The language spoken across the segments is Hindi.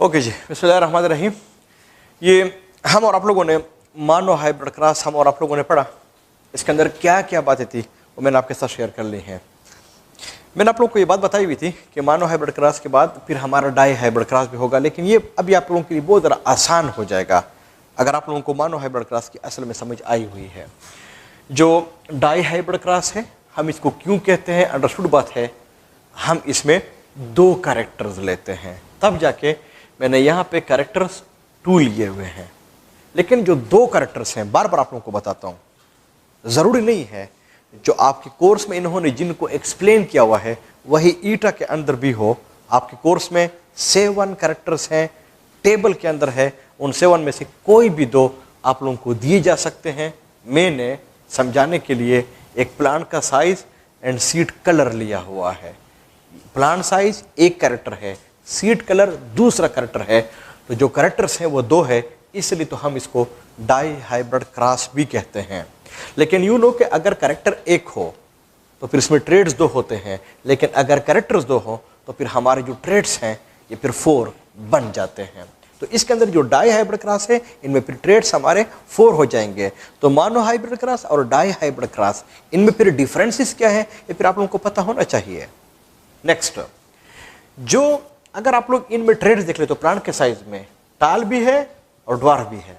ओके जी, बिस्मिल्लाहिर्रहमानिर्रहीम। ये हम और आप लोगों ने मानो हाइब्रिड क्रॉस हम और आप लोगों ने पढ़ा। इसके अंदर क्या क्या बातें थी वो मैंने आपके साथ शेयर कर ली हैं। मैंने आप लोगों को ये बात बताई हुई थी कि मानो हाइब्रिड क्रॉस के बाद फिर हमारा डाई हाइब्रिड क्रॉस भी होगा, लेकिन ये अभी आप लोगों के लिए बहुत ज़रा आसान हो जाएगा अगर आप लोगों को मानो हाइब्रिड क्रॉस की असल में समझ आई हुई है। जो डाई हाइब्रिड क्रॉस है, हम इसको क्यों कहते हैं, अंडरस्टूड बात है। हम इसमें दो कैरेक्टर्स लेते हैं, तब जाके मैंने यहाँ पे कैरेक्टर्स 2 लिए हुए हैं। लेकिन जो दो कैरेक्टर्स हैं, बार बार आप लोगों को बताता हूँ, ज़रूरी नहीं है जो आपके कोर्स में इन्होंने जिनको एक्सप्लेन किया हुआ है वही ईटा के अंदर भी हो। आपके कोर्स में 7 कैरेक्टर्स हैं, टेबल के अंदर है, उन 7 में से कोई भी 2 आप लोगों को दिए जा सकते हैं। मैंने समझाने के लिए एक प्लांट का साइज एंड सीड कलर लिया हुआ है। प्लांट साइज एक कैरेक्टर है, सीड कलर दूसरा कैरेक्टर है। तो जो कैरेक्टर्स हैं वो 2 है, इसलिए तो हम इसको डाई हाइब्रिड क्रॉस भी कहते हैं। लेकिन यूँ नो कि अगर कैरेक्टर एक हो तो फिर इसमें ट्रेड्स 2 होते हैं, लेकिन अगर कैरेक्टर्स 2 हो तो फिर हमारे जो ट्रेड्स हैं ये फिर 4 बन जाते हैं। तो इसके अंदर जो डाई हाइब्रिड क्रॉस है, इनमें फिर ट्रेड्स हमारे 4 हो जाएंगे। तो मानो हाइब्रिड क्रॉस और डाई हाइब्रिड क्रॉस, इनमें फिर डिफरेंसेस क्या है ये फिर आप लोगों को पता होना चाहिए। नेक्स्ट, जो अगर आप लोग इनमें ट्रेड्स देख ले तो प्लांट के साइज में टाल भी है और ड्वार्फ भी है,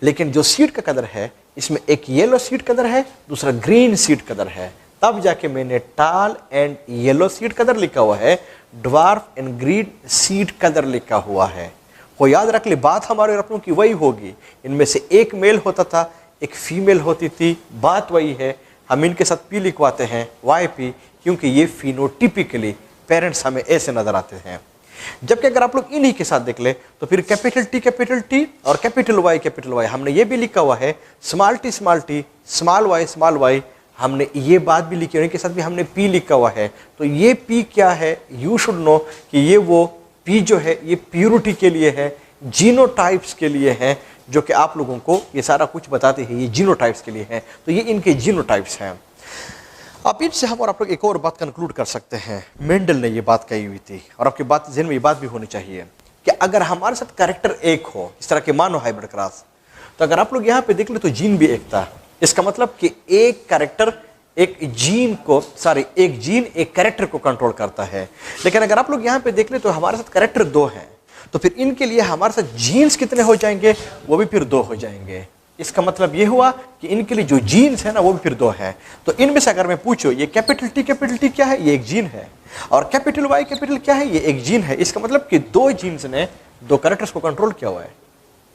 लेकिन जो सीड का कलर है इसमें एक येलो सीड कलर है, दूसरा ग्रीन सीड कलर है। तब जाके मैंने टाल एंड येलो सीड कलर लिखा हुआ है, dwarf and green seed colour लिखा हुआ है। वो याद रख ले, बात हमारे अपनों की वही होगी। इनमें से एक मेल होता था, एक फीमेल होती थी, बात वही है। हम इनके साथ पी लिखवाते हैं, वाई पी, क्योंकि ये फिनोटिपिकली पेरेंट्स हमें ऐसे नजर आते हैं। जबकि अगर आप लोग इन्हीं के साथ देख ले तो फिर कैपिटल टी और कैपिटल वाई हमने ये भी लिखा हुआ है, स्मॉल टी स्मॉल वाई हमने ये बात भी लिखी है, इनके साथ भी हमने पी लिखा हुआ है। तो ये पी क्या है, यू शुड नो कि ये वो पी जो है ये प्यूरिटी के लिए है, जीनोटाइप्स के लिए है, जो कि आप लोगों को ये सारा कुछ बताते हैं, ये जीनोटाइप्स के लिए है। तो ये इनके जीनोटाइप्स हैं। अब इनसे हम और आप लोग एक और बात कंक्लूड कर सकते हैं। मेंडल ने ये बात कही हुई थी और आपकी बात ज़हन में ये बात भी होनी चाहिए कि अगर हमारे साथ कैरेक्टर एक हो, इस तरह के मानो हाइब्रिड क्रॉस, तो अगर आप लोग यहाँ पे देख ले तो जीन भी एक था। इसका मतलब कि एक कैरेक्टर एक जीन एक कैरेक्टर को कंट्रोल करता है। लेकिन अगर आप लोग यहाँ पे देख ले तो हमारे साथ कैरेक्टर 2 हैं, तो फिर इनके लिए हमारे साथ जीन्स कितने हो जाएंगे, वो भी फिर 2 हो जाएंगे। इसका मतलब ये हुआ कि इनके लिए जो जीन्स है ना वो भी फिर 2 हैं। तो इनमें से अगर मैं पूछूं ये कैपिटल टी क्या है, ये एक जीन है, और कैपिटल वाई क्या है, ये एक जीन है। इसका मतलब कि 2 जीन्स ने 2 कैरेक्टर्स को कंट्रोल किया हुआ है।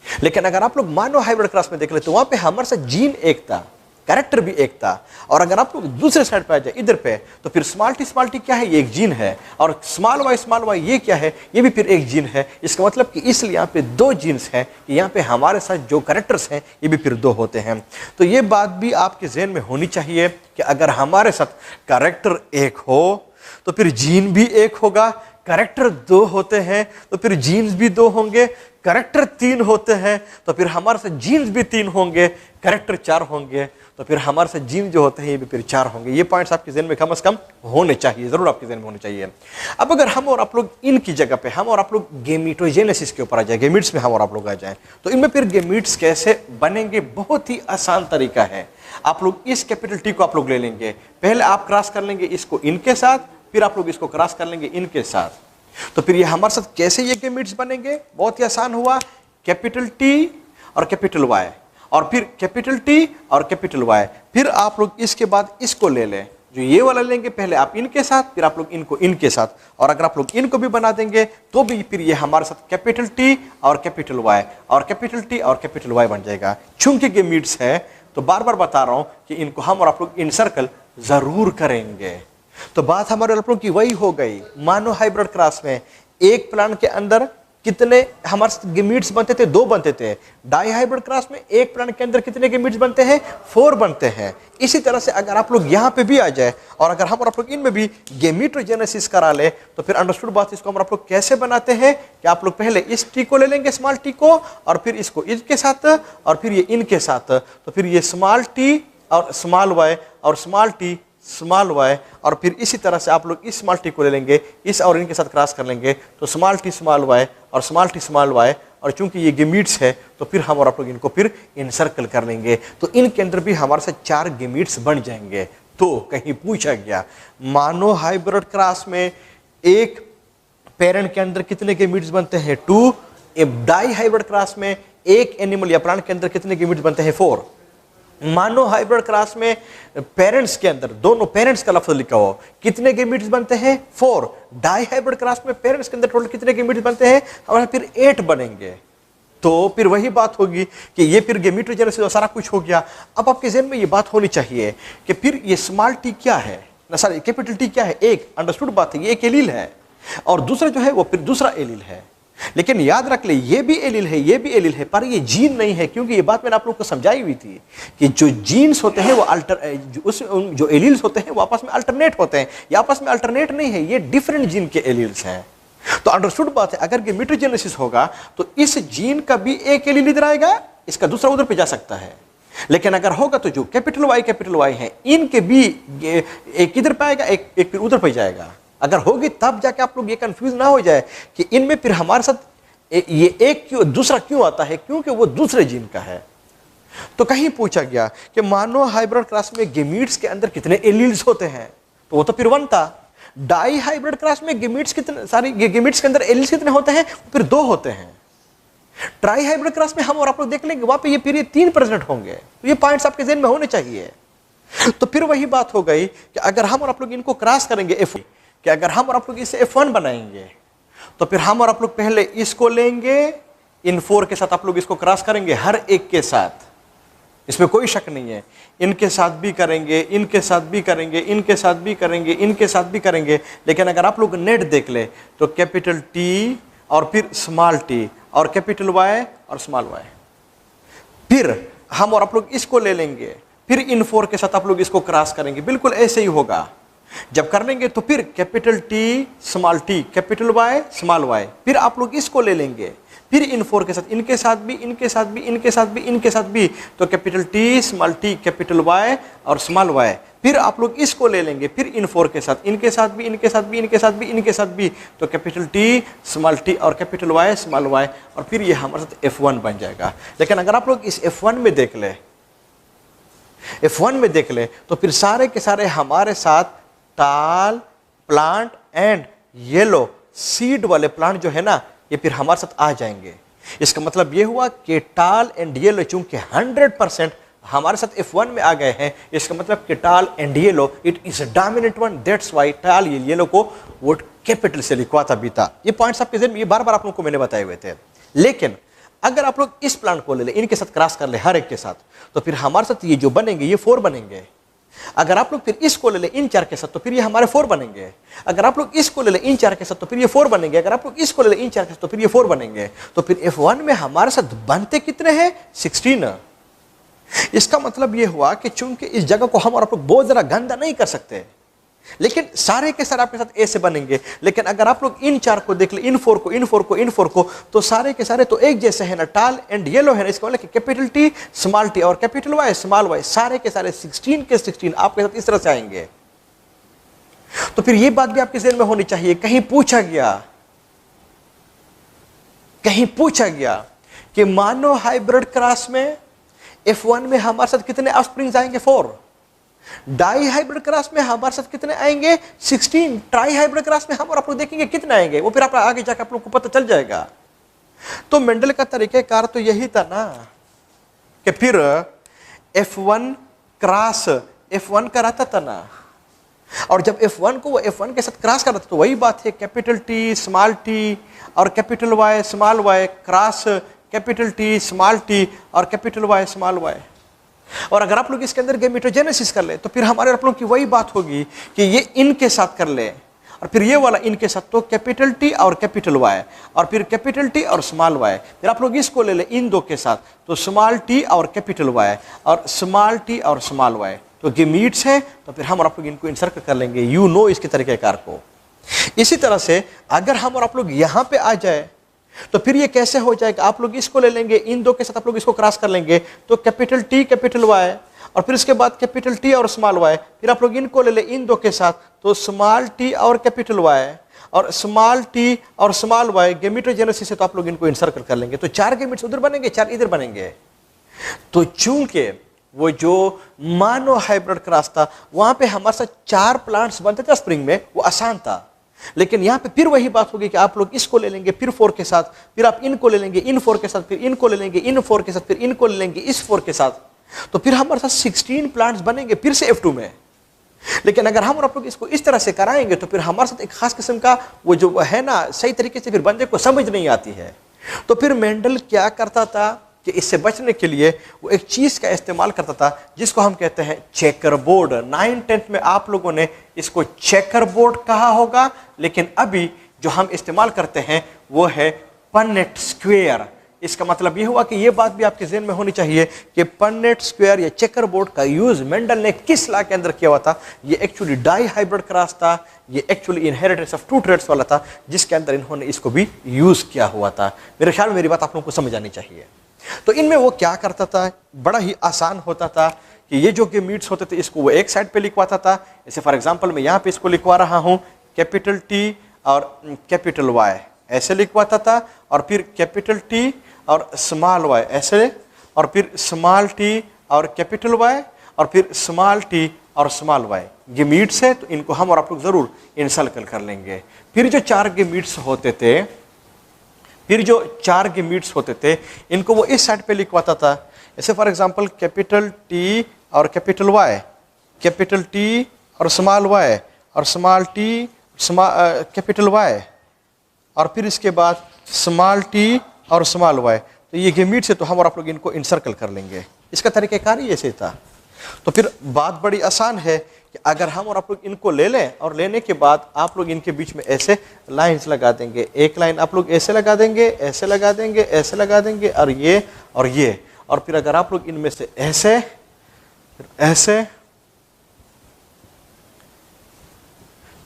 लेकिन अगर आप लोग मानो हाइब्रिड क्रॉस में देख ले तो वहां पे हमारे साथ जीन एक था, कैरेक्टर भी एक था। और अगर आप लोग दूसरे साइड पे आ जाए इधर पे, तो फिर स्मॉल टी क्या है, ये एक जीन है, और स्मॉल वाई ये क्या है, ये भी फिर एक जीन है। इसका मतलब कि इसलिए यहाँ पे 2 जीन्स हैं कि यहाँ पे हमारे साथ जो कैरेक्टर्स हैं ये भी फिर 2 होते हैं। तो ये बात भी आपके जहन में होनी चाहिए कि अगर हमारे साथ कैरेक्टर एक हो तो फिर जीन भी एक होगा। कैरेक्टर 2 होते हैं तो फिर जीन्स भी 2 होंगे। कैरेक्टर 3 होते हैं तो फिर हमारे साथ जीन्स भी 3 होंगे। कैरेक्टर 4 होंगे तो फिर हमारे साथ जीन जो होते हैं ये भी फिर 4 होंगे। ये पॉइंट्स आपके ज़हन में कम से कम होने चाहिए, जरूर आपके ज़हन में होने चाहिए। अब अगर हम और आप लोग इनकी जगह पे हम और आप लोग गेमीटोजेनेसिस के ऊपर आ जाए, गेमिट्स में हम और आप लोग आ जाएं, तो इनमें फिर गेमिट्स कैसे बनेंगे, बहुत ही आसान तरीका है। आप लोग इस कैपिटल टी को आप लोग ले लेंगे, पहले आप क्रॉस कर लेंगे इसको इनके साथ, फिर आप लोग इसको क्रॉस कर लेंगे इनके साथ। तो फिर ये हमारे साथ कैसे ये गेमिट्स बनेंगे, बहुत ही आसान हुआ। कैपिटल टी और कैपिटल वाई, और फिर कैपिटल टी और कैपिटल वाई। फिर आप लोग इसके बाद इसको ले लें, जो ये वाला लेंगे पहले आप इनके साथ, फिर आप लोग इनको इनके साथ, और अगर आप लोग इनको भी बना देंगे तो भी फिर ये हमारे साथ कैपिटल टी और कैपिटल वाई और कैपिटल टी और कैपिटल वाई बन जाएगा। चूंकि गेमिट्स है तो बार बार बता रहा हूं कि इनको हम और आप लोग इनसर्कल जरूर करेंगे। तो बात हमारे आप लोग की वही हो गई। मानो हाइब्रिड क्रॉस में एक प्लांट के अंदर कितने हमारे गेमीट्स बनते थे, 2 बनते थे। डाई हाइब्रिड क्रॉस में एक प्लांट के अंदर कितने गेमीट्स बनते हैं, 4 बनते हैं। इसी तरह से अगर आप लोग यहाँ पे भी आ जाए और अगर हम और आप लोग इनमें भी गेमीटोजेनेसिस करा ले तो फिर अंडरस्टूड बात, इसको हम आप लोग कैसे बनाते हैं कि आप लोग पहले इस टी को ले लेंगे, स्मॉल टी को, और फिर इसको इनके साथ और फिर ये इनके साथ। तो फिर ये स्मॉल टी और स्मॉल वाई और स्मॉल टी स्मॉल वाई, और फिर इसी तरह से आप लोग इस स्मॉल टी को ले लेंगे, इस और इनके साथ क्रॉस कर लेंगे तो स्मॉल टी स्मॉल वाई और स्मॉल टी स्मॉल वाई, और चूंकि ये गेमीट्स है तो फिर हम और आप लोग इनको फिर इनसर्कल कर लेंगे, तो इनके अंदर भी हमारे साथ 4 गेमीट्स बन जाएंगे। तो कहीं पूछा गया मानो हाइब्रिड क्रॉस में एक पेरेंट के अंदर कितने गेमीट्स बनते हैं 2, डाई हाइब्रिड क्रॉस में एक एनिमल या प्राणी के अंदर कितने गेमीट्स बनते हैं 4। मानो हाइब्रिड क्रॉस में पेरेंट्स के अंदर, दोनों पेरेंट्स का लफ्ज लिखा हो, कितने गेमीट्स बनते हैं 4। डाई हाइब्रिड क्रॉस में पेरेंट्स के अंदर टोटल कितने गेमीट्स बनते हैं, हमारे फिर 8 बनेंगे। तो फिर वही बात होगी कि ये फिर गेमीटोजेनेसिस सारा कुछ हो गया। अब आपके ज़हन में ये बात होनी चाहिए कि फिर ये स्मॉल टी क्या है, ना सॉरी कैपिटल टी क्या है। एक अंडरस्टूड बात है, ये एक एलील है और दूसरा जो है वो फिर दूसरा एलील है। लेकिन याद रख ले ये भी एलील है, ये भी एलील है, पर ये जीन नहीं है, क्योंकि ये बात मैंने आप लोग को समझाई हुई थी कि जो जीन्स होते हैं वो जो एलील्स होते हैं वो आपस में अल्टरनेट होते हैं। ये आपस में अल्टरनेट नहीं है, ये डिफरेंट जीन के एलील्स हैं। तो अंडरस्टूड बात है, अगर गेमीटोजेनेसिस होगा तो इस जीन का भी एक एलील इधर आएगा, इसका दूसरा उधर पे जा सकता है। लेकिन अगर होगा तो जो कैपिटल वाई है इनके भी एक इधर पे आएगा, एक फिर उधर पे जाएगा। अगर होगी तब जाके आप लोग ये कंफ्यूज ना हो जाए कि इनमें फिर हमारे साथ ये एक क्यों दूसरा क्यों आता है, क्योंकि वो दूसरे जीन का है। तो कहीं पूछा गया कि मानो हाइब्रिड क्रॉस में गेमीट्स के अंदर कितने एलील्स होते हैं, तो वो तो फिर 1 था। डाई हाइब्रिड क्रॉस में गेमीट्स कितने, सारी गेमीट्स के अंदर एलील्स कितने होते हैं, फिर 2 होते हैं। ट्राई हाइब्रिड क्रॉस में हम और आप लोग देख लेंगे वहां पे ये फिर 3 प्रेजेंट होंगे। तो ये पॉइंट्स आपके ज़हन में होने चाहिए। तो फिर वही बात हो गई कि अगर हम और आप लोग इनको क्रॉस करेंगे कि अगर हम और आप लोग इसे F1 बनाएंगे तो फिर हम और आप लोग पहले इसको लेंगे, इन 4 के साथ आप लोग इसको क्रॉस करेंगे, हर एक के साथ, इसमें कोई शक नहीं है। इनके साथ भी करेंगे, इनके साथ भी करेंगे, इनके साथ भी करेंगे, इनके साथ भी करेंगे। लेकिन अगर आप लोग नेट देख ले तो कैपिटल टी और फिर स्मॉल टी और कैपिटल वाई और स्मॉल वाई, फिर हम और आप लोग इसको ले लेंगे, फिर इन 4 के साथ आप लोग इसको क्रॉस करेंगे। बिल्कुल ऐसे ही होगा। जब कर लेंगे तो फिर capital T small T capital Y small Y, फिर आप लोग इसको ले लेंगे, फिर इन 4 के साथ, इनके साथ भी, इनके साथ भी, इनके साथ भी, इनके साथ भी, तो capital T small T capital Y और स्मॉल वाई, फिर आप लोग इसको ले लेंगे, फिर इन 4 के साथ, इनके साथ भी, इनके साथ भी, इनके साथ भी, इनके साथ भी, तो कैपिटल टी स्मॉल टी और कैपिटल वाई स्मॉल वाई, और फिर ये हमारे साथ F1 बन जाएगा। लेकिन अगर आप लोग इस F1 में देख ले, F1 में देख ले तो फिर सारे के सारे हमारे साथ टाल प्लांट एंड येलो सीड वाले प्लांट जो है ना, ये फिर हमारे साथ आ जाएंगे। इसका मतलब ये हुआ कि टाल एंड येलो चूंकि 100% हमारे साथ F1 में आ गए हैं, इसका मतलब कि टाल and yellow it is dominant one, that's why टाल येलो को वोट कैपिटल से लिखवा था बीता। ये पॉइंट्स आपके ज़हन में, ये बार बार आप लोगों को मैंने बताए हुए थे। लेकिन अगर आप लोग इस प्लांट को ले ले, इनके साथ क्रॉस कर ले हर एक के साथ, तो फिर हमारे साथ ये जो बनेंगे ये 4 बनेंगे। अगर आप लोग फिर इसको ले ले इन 4 के साथ तो फिर ये हमारे 4 बनेंगे। अगर आप लोग इसको ले ले इन 4 के साथ तो फिर ये 4 बनेंगे। अगर आप लोग इसको ले ले इन 4 के साथ तो फिर ये 4 बनेंगे। तो फिर F1 में हमारे साथ बनते कितने हैं 16। इसका मतलब ये हुआ कि चूंकि इस जगह को हम और आप लोग बहुत जरा गंदा नहीं कर सकते, लेकिन सारे के सारे आपके साथ ए से बनेंगे। लेकिन अगर आप लोग इन 4 को देख ले, इन 4 को, इन 4 को, इन 4 को, तो सारे के सारे तो एक जैसे है ना, टाल एंड येलो है ना। इसका मतलब कि कैपिटल टी स्मॉल टी और कैपिटल वाई स्मॉल वाई, सारे के सारे 16 के 16 आपके साथ इस तरह से आएंगे। तो फिर ये बात भी आपके ज़हन में होनी चाहिए। कहीं पूछा गया कि मानो हाइब्रिड क्रॉस में F1 में हमारे साथ कितने ऑफस्प्रिंग्स आएंगे 4। डाई हाइब्रिड क्रॉस में हमारे साथ कितने आएंगे 16। ट्राई हाइब्रिड क्रॉस में हम और आप लोग देखेंगे कितने आएंगे, वो फिर आप आगे जाकर आप लोग को पता चल जाएगा। तो मेंडल का तरीक़ाकार तो यही था ना कि फिर F1 क्रॉस F1 कराता था ना, और जब F1 को वो F1 के साथ क्रॉस करता तो वही बात है, कैपिटल टी स्मॉल टी और capital Y small Y cross capital T small T और कैपिटल वाई स्मॉल वाई। और अगर आप लोग इसके अंदर गेमीटोजेनेसिस कर ले तो फिर हमारे आप लोग की वही बात होगी कि ये इनके साथ कर ले और फिर ये वाला इनके साथ, तो कैपिटल टी और कैपिटल वाई और फिर कैपिटल टी और स्मॉल वाई। फिर आप लोग इसको ले ले इन 2 के साथ, तो स्मॉल टी और कैपिटल वाई और स्मॉल टी और स्मॉल वाई, तो गेमीट्स हैं। तो फिर हम और आप लोग इनको इंसर्ट कर लेंगे, यू नो इसके तरीक़ेकार को। इसी तरह से अगर हम और आप लोग यहाँ पे आ जाए तो फिर ये कैसे हो जाएगा, आप लोग इसको ले लेंगे, इन 2 के साथ आप लोग इसको क्रॉस कर लेंगे, तो कैपिटल टी कैपिटल वाई और फिर इसके बाद कैपिटल टी और स्मॉल वाई, फिर आप लोग इनको ले ले इन दो के साथ, तो स्मॉल टी और कैपिटल वाई और स्मॉल टी और स्मॉल वाई गैमेटोजेनेसिस से तो आप लोग इनको इनसर्कल कर लेंगे, तो 4 गैमेट्स उधर बनेंगे, 4 इधर बनेंगे। तो चूंकि वो जो मानो हाइब्रिड क्रॉस था वहां पे हमारे साथ 4 प्लांट्स बनते थे स्प्रिंग में, वो आसान था। लेकिन यहां पे फिर वही बात होगी कि आप लोग इसको ले लेंगे फिर 4 के साथ, फिर आप इनको ले लेंगे इन 4 के साथ, फिर इनको ले लेंगे इन 4 के साथ, फिर इनको ले लेंगे इस 4 के साथ, तो फिर हमारे साथ 16 प्लांट्स बनेंगे फिर से F2 में। लेकिन अगर हम और आप लोग इसको इस तरह से कराएंगे तो फिर हमारे साथ एक खास किस्म का वो जो है ना, सही तरीके से फिर बंदे को समझ नहीं आती है। तो फिर मेंडल क्या करता था कि इससे बचने के लिए वो एक चीज का इस्तेमाल करता था जिसको हम कहते हैं चेकर बोर्ड। 9th-10th में आप लोगों ने इसको चेकर बोर्ड कहा होगा, लेकिन अभी जो हम इस्तेमाल करते हैं वो है पन्नेट स्क्वायर। इसका मतलब ये हुआ कि ये बात भी आपके ज़हन में होनी चाहिए कि पन्नेट स्क्वायर या चेकर बोर्ड का यूज मेंडल ने किस लॉ के अंदर किया हुआ था। ये एक्चुअली डाई हाइब्रिड क्रॉस था, ये एक्चुअली इनहेरिटेंस ऑफ 2 ट्रेड्स वाला था, जिसके अंदर इन्होंने इसको भी यूज किया हुआ था। मेरे ख्याल में मेरी बात आप लोगों को समझ आनी चाहिए। तो इनमें वो क्या करता था, बड़ा ही आसान होता था कि ये जो गैमीट्स होते थे इसको वो एक साइड पे लिखवाता था। जैसे फॉर एग्जांपल मैं यहाँ पे इसको लिखवा रहा हूँ कैपिटल टी और कैपिटल वाई ऐसे लिखवाता था, और फिर कैपिटल टी और स्मॉल वाई ऐसे, और फिर स्मॉल टी और कैपिटल वाई, और फिर स्मॉल टी और स्मॉल वाई। गैमीट्स है तो इनको हम और आप लोग जरूर इनसर्कल कर लेंगे। फिर जो 4 गैमीट्स होते थे इनको वो इस साइड पे लिखवाता था। जैसे फॉर एग्जांपल कैपिटल टी और कैपिटल वाई, कैपिटल टी और स्मॉल वाई, और स्मॉल टी कैपिटल वाई, और फिर इसके बाद स्मॉल टी और स्मॉल वाई। तो ये गैमीट्स है तो हम और आप लोग इनको इनसर्कल कर लेंगे। इसका तरीक़ाकार ही ऐसे था। तो फिर बात बड़ी आसान है कि अगर हम और आप लोग इनको ले लें और लेने के बाद आप लोग इनके बीच में ऐसे लाइंस लगा देंगे। एक लाइन आप लोग ऐसे लगा देंगे, ऐसे लगा देंगे, ऐसे लगा देंगे, और ये, और फिर अगर आप लोग इनमें से ऐसे फिर ऐसे,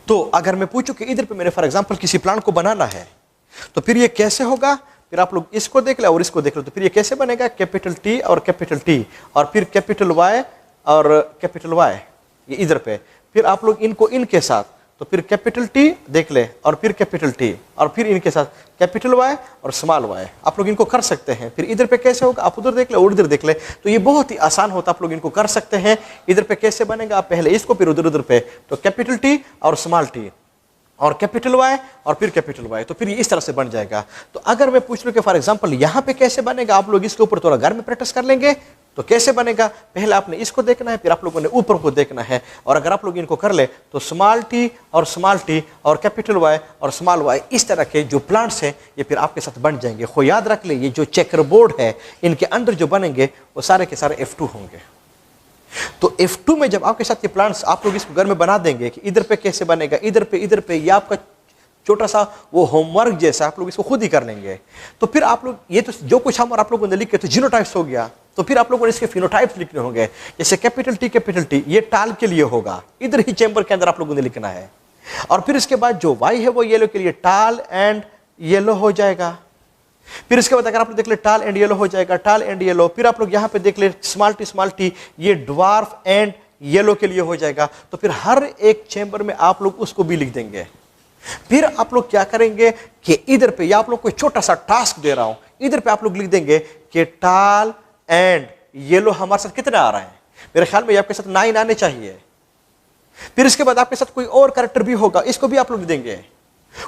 तो अगर मैं पूछूं कि इधर पे मैंने फॉर एग्जांपल किसी प्लांट को बनाना है तो फिर ये कैसे होगा, फिर आप लोग इसको देख ले और इसको देख लो, तो फिर ये कैसे बनेगा कैपिटल टी और कैपिटल टी, और फिर कैपिटल वाई और कैपिटल वाई ये इधर पे, फिर आप लोग इनको इनके साथ, तो फिर कैपिटल टी देख ले और फिर कैपिटल टी, और फिर इनके साथ कैपिटल वाई और स्मॉल वाई। आप लोग इनको कर सकते हैं। फिर इधर पे कैसे होगा, आप उधर देख ले और उधर देख ले, तो ये बहुत ही आसान होता, आप लोग इनको कर सकते हैं। इधर पे कैसे बनेगा, आप पहले इसको फिर उधर पे, तो कैपिटल टी और स्मॉल टी और कैपिटल वाई और फिर कैपिटल वाई, तो फिर ये इस तरह से बन जाएगा। तो अगर मैं पूछ लूं कि फॉर एग्जांपल यहाँ पे कैसे बनेगा, आप लोग इसके ऊपर थोड़ा घर में प्रैक्टिस कर लेंगे तो कैसे बनेगा। पहले आपने इसको देखना है, फिर आप लोगों ने ऊपर को देखना है, और अगर आप लोग इनको कर ले तो स्मॉल टी और कैपिटल वाई और स्मॉल वाई, इस तरह के जो प्लांट्स हैं ये फिर आपके साथ बन जाएंगे। खो याद रख ले, ये जो चेकर बोर्ड है इनके अंदर जो बनेंगे वो सारे के सारे F2 होंगे। तो F2 में जब आपके साथ ये प्लांट्स आप लोग इसको घर में बना देंगे कि इधर पे कैसे बनेगा, इधर पे, ये आपका छोटा सा वो होमवर्क जैसा आप लोग इसको खुद ही कर लेंगे। तो फिर आप लोग ये तो जो कुछ हम और आप लोगों ने लिखे तो जीनोटाइप्स हो गया, तो फिर आप लोगों ने इसके फिनोटाइप्स लिखने होंगे। जैसे कैपिटल टी ये टाल के लिए होगा, इधर ही चैम्बर के अंदर आप लोगों ने लिखना है। और फिर इसके बाद जो वाई है वो येलो के लिए टाल एंड येलो हो जाएगा। फिर इसके बाद अगर आप लोग देख ले टाल एंड येलो हो जाएगा, टाल एंड येलो। फिर आप लोग यहाँ पे देख ले स्मॉल टी ये ड्वार्फ एंड येलो के लिए हो जाएगा। तो फिर हर एक चैम्बर में आप लोग उसको भी लिख देंगे। फिर आप लोग क्या करेंगे कि इधर पे, या आप लोग कोई छोटा सा टास्क दे रहा हूं, इधर पे आप लोग लिख देंगे कि टाल एंड येलो हमारे साथ कितना आ रहा है। मेरे ख्याल में आपके साथ 9 आने चाहिए। फिर इसके बाद आपके साथ कोई और कैरेक्टर भी होगा, इसको भी आप लोग देंगे,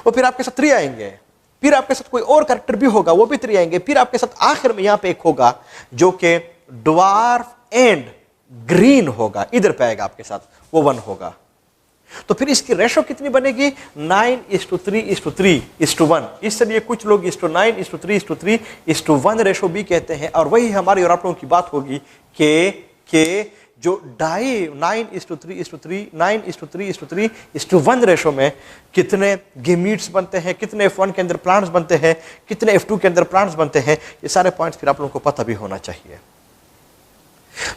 वो फिर आपके साथ 3 आएंगे। फिर आपके साथ कोई और कैरेक्टर भी होगा, वो भी 3 आएंगे। फिर आपके साथ आखिर में यहां पे एक होगा जो कि ड्वार्फ एंड ग्रीन होगा, इधर पे आएगा आपके साथ, वो 1 होगा। तो फिर इसकी रेशो कितनी बनेगी, 9:3:3:1। इसलिए कुछ लोग 9:3:3:1 रेशो भी कहते हैं। और वही हमारी और आप लोगों की बात होगी कि जो डाई 9:3:3:1 रेशो में कितने गैमीट्स बनते हैं, कितने F1 के अंदर प्लांट्स बनते हैं, कितने F2 के अंदर प्लांट्स बनते हैं, ये सारे पॉइंट्स फिर आप लोगों को पता भी होना चाहिए।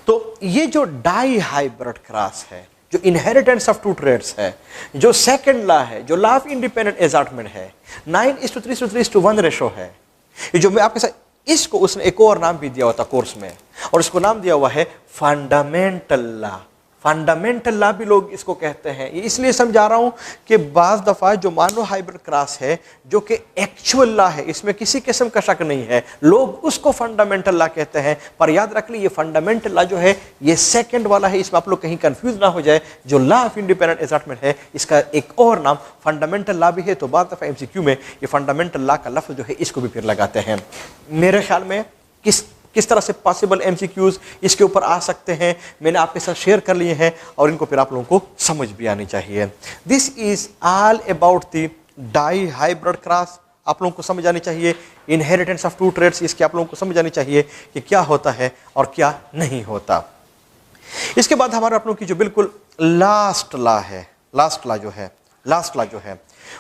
तो ये जो डाई हाइब्रिड क्रॉस है, जो इनहेरिटेंस ऑफ 2 ट्रेड्स है, जो सेकंड लॉ है, जो लॉ ऑफ इंडिपेंडेंट असॉर्टमेंट है, 9:3:3:1 रेशो है। ये जो मैं आपके साथ, इसको उसने एक और नाम भी दिया होता कोर्स में, और इसको नाम दिया हुआ है फंडामेंटल लॉ। फंडामेंटल लॉ भी लोग इसको कहते हैं। ये इसलिए समझा रहा हूं कि बाज दफा जो मानो हाइब्रिड क्रॉस है, जो कि एक्चुअल लॉ है, इसमें किसी किस्म का शक नहीं है, लोग उसको फंडामेंटल लॉ कहते हैं। पर याद रख लीजिए, ये फंडामेंटल लॉ जो है ये सेकंड वाला है, इसमें आप लोग कहीं कंफ्यूज ना हो जाए। जो लॉ ऑफ इंडिपेंडेंट असर्टमेंट है, इसका एक और नाम फंडामेंटल लॉ भी है। तो बाज दफा एमसीक्यू में ये फंडामेंटल लॉ का लफ्ज जो है इसको भी फिर लगाते हैं। मेरे ख्याल में किस तरह से पॉसिबल एमसीक्यूज इसके ऊपर आ सकते हैं, मैंने आपके साथ शेयर कर लिए हैं और इनको फिर आप लोगों को समझ भी आनी चाहिए। This is all about the dihybrid cross. आप लोगों को समझ आनी चाहिए इनहेरिटेंस ऑफ टू ट्रेड्स, इसकी आप लोगों को समझ आनी चाहिए कि क्या होता है और क्या नहीं होता। इसके बाद हमारे आप लोगों की जो बिल्कुल लास्ट लॉ है, लास्ट लॉ जो है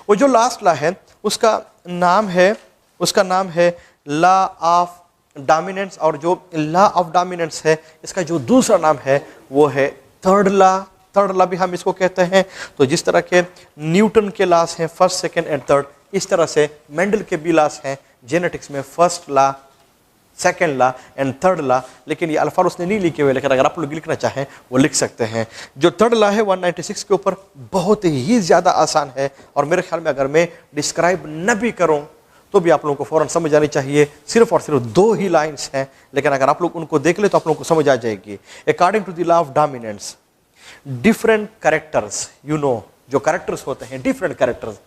वो जो लास्ट लॉ है उसका नाम है लॉ ऑफ डोमिनेंस। और जो लॉ ऑफ डोमिनेंस है, इसका जो दूसरा नाम है वो है थर्ड लॉ। थर्ड लॉ भी हम इसको कहते हैं। तो जिस तरह के न्यूटन के लॉस हैं फर्स्ट, सेकंड एंड थर्ड, इस तरह से मेंडल के भी लॉस हैं जेनेटिक्स में, first law, second law and third law. लेकिन ये अल्फा उसने नहीं लिखे हुए, लेकिन अगर आप लोग लिखना चाहें वो लिख सकते हैं। जो थर्ड लॉ है 196 के ऊपर बहुत ही ज़्यादा आसान है, और मेरे ख्याल में अगर मैं डिस्क्राइब न भी करूँ तो भी आप लोगों को फौरन समझ आनी चाहिए। सिर्फ और सिर्फ 2 ही लाइंस हैं, लेकिन अगर आप लोग उनको देख ले तो आप लोगों को समझ आ जाएगी। According to the law of dominance, different characters, जो कैरेक्टर्स होते हैं, डिफरेंट कैरेक्टर्स,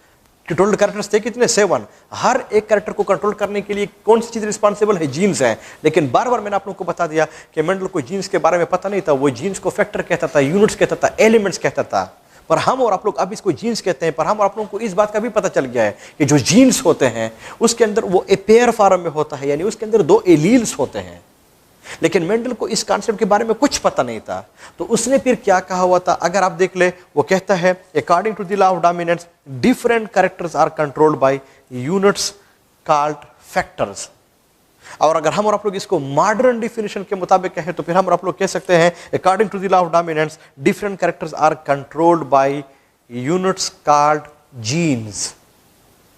टोटल कैरेक्टर्स थे कितने? 7। हर एक कैरेक्टर को कंट्रोल करने के लिए कौन सी चीज रिस्पॉन्सिबल है? जीन्स है। लेकिन बार बार मैंने आप लोगों को बता दिया कि मेंडल को जीन्स के बारे में पता नहीं था। वो जीन्स को फैक्टर कहता था, यूनिट्स कहता था, एलिमेंट्स कहता था। पर हम और आप लोग अब इसको जीन्स कहते हैं। पर हम और आप लोगों को इस बात का भी पता चल गया है कि जो जीन्स होते हैं उसके अंदर वो ए पेयर फॉर्म में होता है, यानी उसके अंदर 2 एलील्स होते हैं। लेकिन मेंडल को इस कॉन्सेप्ट के बारे में कुछ पता नहीं था। तो उसने फिर क्या कहा हुआ था, अगर आप देख ले, वो कहता है according to the law of dominance different characters are controlled by units called factors. और अगर हम और आप लोग इसको मॉडर्न डिफिनेशन के मुताबिक कहें तो फिर हम और आप लोग कह सकते हैं according to the law of dominance different characters are controlled by units called genes.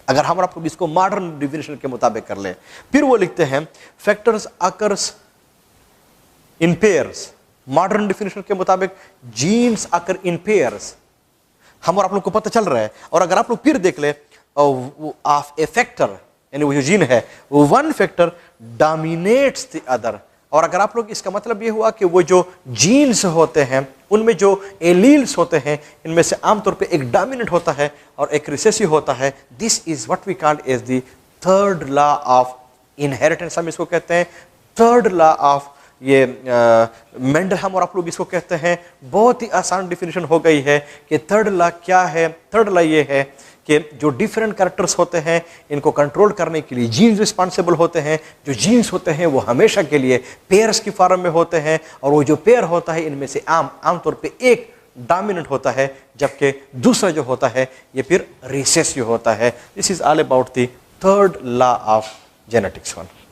अगर हम और आप लोग इसको मॉडर्न डिफिनेशन के मुताबिक कर ले, फिर वो लिखते हैं factors occurs in pairs. Modern definition के मुताबिक जीन्स अकर इन पेयर्स। हम और आप लोग को पता चल रहा है। और अगर आप लोग फिर देख ले ऑफ ए फैक्टर, यानी वो जो जीन है, वो one factor dominates the other. और अगर आप लोग, इसका मतलब ये हुआ कि वो जो जीन्स होते हैं उनमें जो एलील्स होते हैं, इनमें से आमतौर पे एक डोमिनेंट होता है और एक रिसेसिव होता है। This is what we called as the third law of inheritance. हम इसको कहते हैं थर्ड लॉ ऑफ ये मेंडल। हम और आप लोग इसको कहते हैं। बहुत ही आसान डिफिनेशन हो गई है कि थर्ड लॉ क्या है। थर्ड लॉ ये है कि जो डिफरेंट कैरेक्टर्स होते हैं इनको कंट्रोल करने के लिए जीन्स रिस्पॉन्सिबल होते हैं। जो जीन्स होते हैं वो हमेशा के लिए पेयर्स की फॉर्म में होते हैं, और वो जो पेयर होता है इनमें से आमतौर पे एक डोमिनेंट होता है, जबकि दूसरा जो होता है ये फिर रिसेसिव होता है। This is all about the third law of genetics 1।